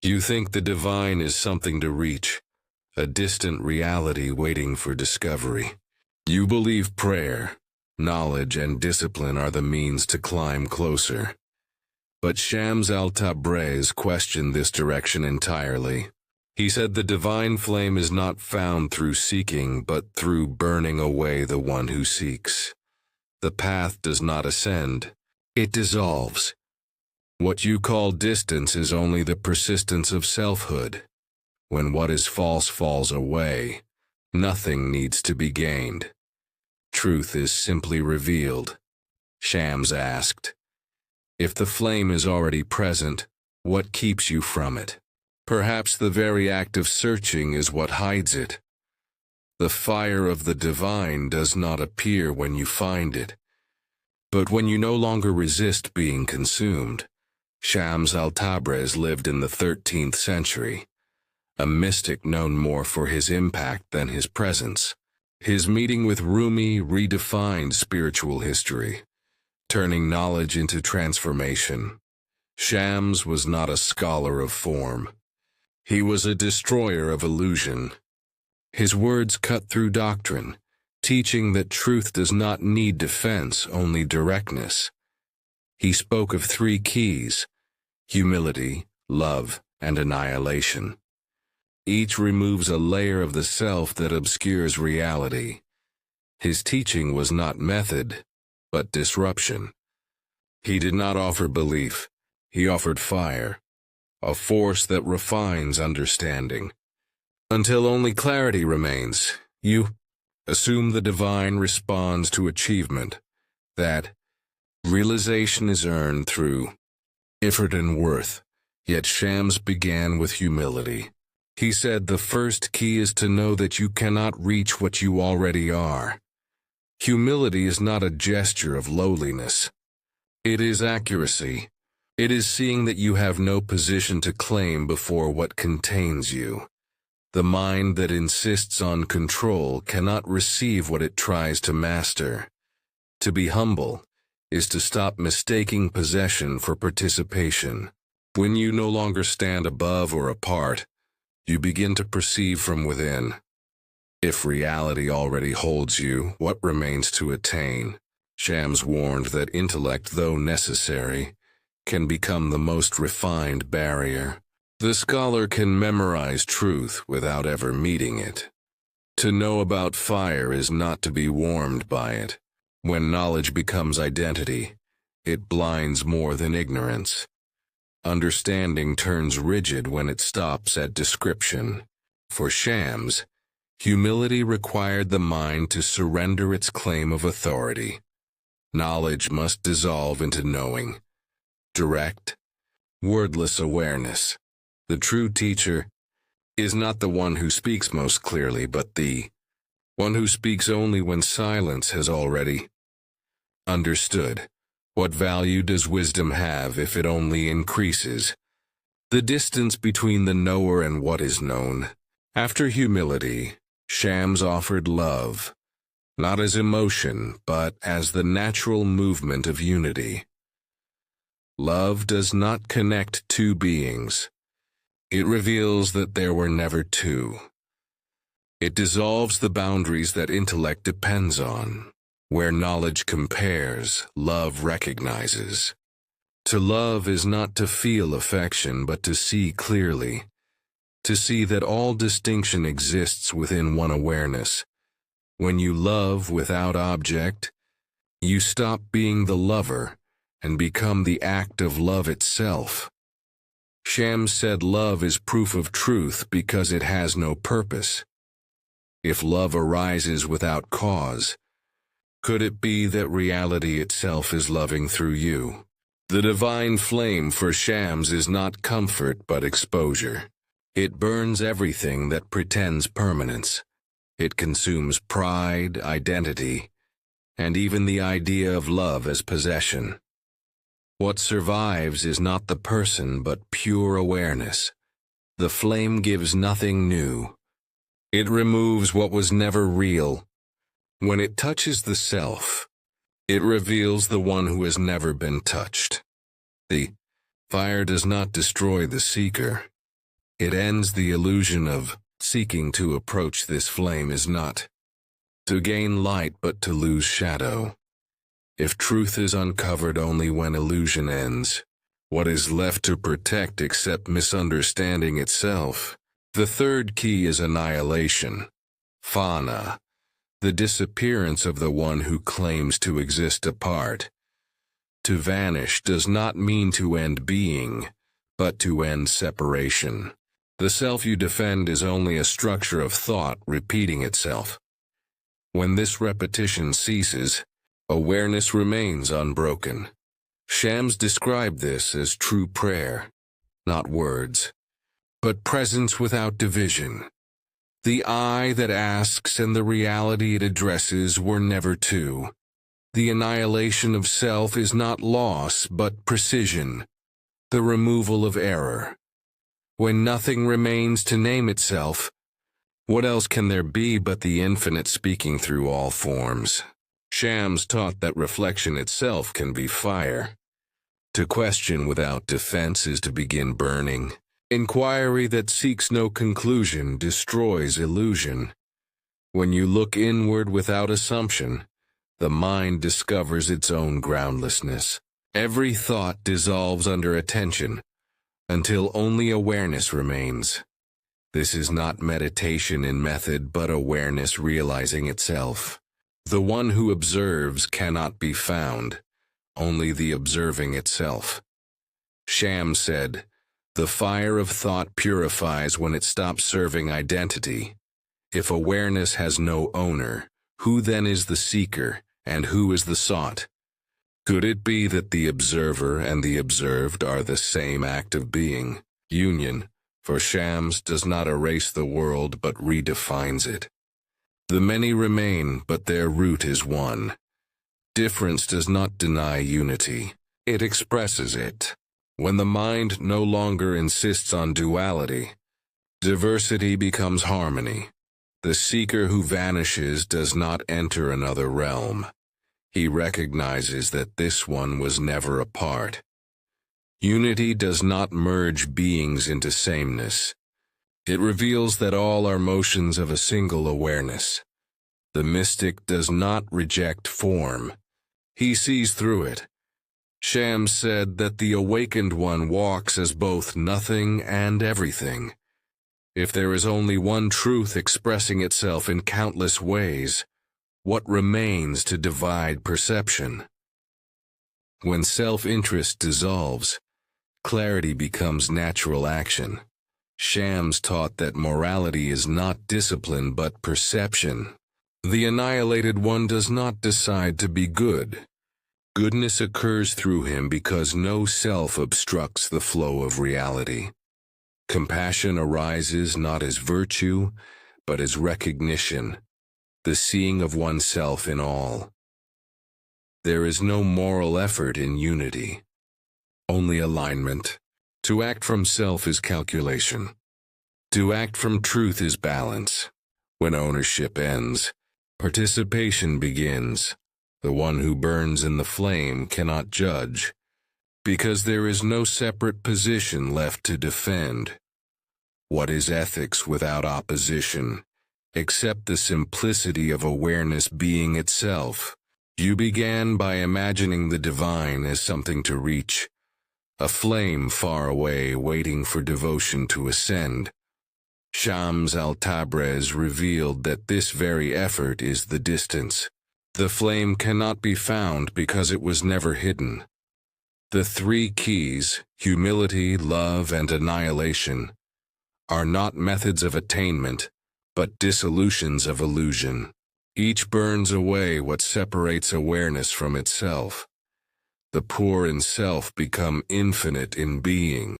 You think the divine is something to reach, a distant reality waiting for discovery. You believe prayer, knowledge, and discipline are the means to climb closer. But Shams al-Tabrez questioned this direction entirely. He said the divine flame is not found through seeking, but through burning away the one who seeks. The path does not ascend, it dissolves. What you call distance is only the persistence of selfhood. When what is false falls away, nothing needs to be gained. Truth is simply revealed. Shams asked, if the flame is already present, what keeps you from it? Perhaps the very act of searching is what hides it. The fire of the divine does not appear when you find it, but when you no longer resist being consumed. Shams al-Tabrez lived in the 13th century, a mystic known more for his impact than his presence. His meeting with Rumi redefined spiritual history, turning knowledge into transformation. Shams was not a scholar of form. He was a destroyer of illusion. His words cut through doctrine, teaching that truth does not need defense, only directness. He spoke of three keys: humility, love, and annihilation. Each removes a layer of the self that obscures reality. His teaching was not method, but disruption. He did not offer belief, he offered fire, a force that refines understanding. Until only clarity remains, you assume the divine responds to achievement, that realization is earned through effort and worth. Yet Shams began with humility. He said the first key is to know that you cannot reach what you already are. Humility is not a gesture of lowliness. It is accuracy. It is seeing that you have no position to claim before what contains you. The mind that insists on control cannot receive what it tries to master. To be humble is to stop mistaking possession for participation. When you no longer stand above or apart, you begin to perceive from within. If reality already holds you, what remains to attain? Shams warned that intellect, though necessary, can become the most refined barrier. The scholar can memorize truth without ever meeting it. To know about fire is not to be warmed by it. When knowledge becomes identity, it blinds more than ignorance. Understanding turns rigid when it stops at description. For Shams, humility required the mind to surrender its claim of authority. Knowledge must dissolve into knowing. Direct, wordless awareness. The true teacher is not the one who speaks most clearly, but the one who speaks only when silence has already understood. What value does wisdom have if it only increases? The distance between the knower and what is known. After humility, Shams offered love, not as emotion, but as the natural movement of unity. Love does not connect two beings. It reveals that there were never two. It dissolves the boundaries that intellect depends on. Where knowledge compares, love recognizes. To love is not to feel affection, but to see clearly. To see that all distinction exists within one awareness. When you love without object, you stop being the lover and become the act of love itself. Shams said love is proof of truth because it has no purpose. If love arises without cause, could it be that reality itself is loving through you? The divine flame for Shams is not comfort but exposure. It burns everything that pretends permanence. It consumes pride, identity, and even the idea of love as possession. What survives is not the person but pure awareness. The flame gives nothing new. It removes what was never real. When it touches the self, it reveals the one who has never been touched. The fire does not destroy the seeker. It ends the illusion of seeking to approach this flame is not to gain light but to lose shadow. If truth is uncovered only when illusion ends, what is left to protect except misunderstanding itself? The third key is annihilation. Fana, the disappearance of the one who claims to exist apart. To vanish does not mean to end being, but to end separation. The self you defend is only a structure of thought repeating itself. When this repetition ceases, awareness remains unbroken. Shams described this as true prayer, not words, but presence without division. The I that asks and the reality it addresses were never two. The annihilation of self is not loss, but precision, the removal of error. When nothing remains to name itself, what else can there be but the infinite speaking through all forms? Shams taught that reflection itself can be fire. To question without defense is to begin burning. Inquiry that seeks no conclusion destroys illusion. When you look inward without assumption, the mind discovers its own groundlessness. Every thought dissolves under attention, until only awareness remains. This is not meditation in method, but awareness realizing itself. The one who observes cannot be found, only the observing itself. Shams said, "The fire of thought purifies when it stops serving identity. If awareness has no owner, who then is the seeker, and who is the sought? Could it be that the observer and the observed are the same act of being? Union, for Shams, does not erase the world but redefines it. The many remain, but their root is one. Difference does not deny unity, it expresses it. When the mind no longer insists on duality, diversity becomes harmony. The seeker who vanishes does not enter another realm. He recognizes that this one was never apart. Unity does not merge beings into sameness. It reveals that all are motions of a single awareness. The mystic does not reject form. He sees through it. Shams said that the awakened one walks as both nothing and everything. If there is only one truth expressing itself in countless ways, what remains to divide perception? When self-interest dissolves, clarity becomes natural action. Shams taught that morality is not discipline but perception. The annihilated one does not decide to be good. Goodness occurs through him because no self obstructs the flow of reality. Compassion arises not as virtue, but as recognition, the seeing of oneself in all. There is no moral effort in unity, only alignment. To act from self is calculation. To act from truth is balance. When ownership ends, participation begins. The one who burns in the flame cannot judge, because there is no separate position left to defend. What is ethics without opposition, except the simplicity of awareness being itself? You began by imagining the divine as something to reach, a flame far away waiting for devotion to ascend. Shams al-Tabrez revealed that this very effort is the distance. The flame cannot be found because it was never hidden. The three keys, humility, love, and annihilation, are not methods of attainment, but dissolutions of illusion. Each burns away what separates awareness from itself. The poor in self become infinite in being.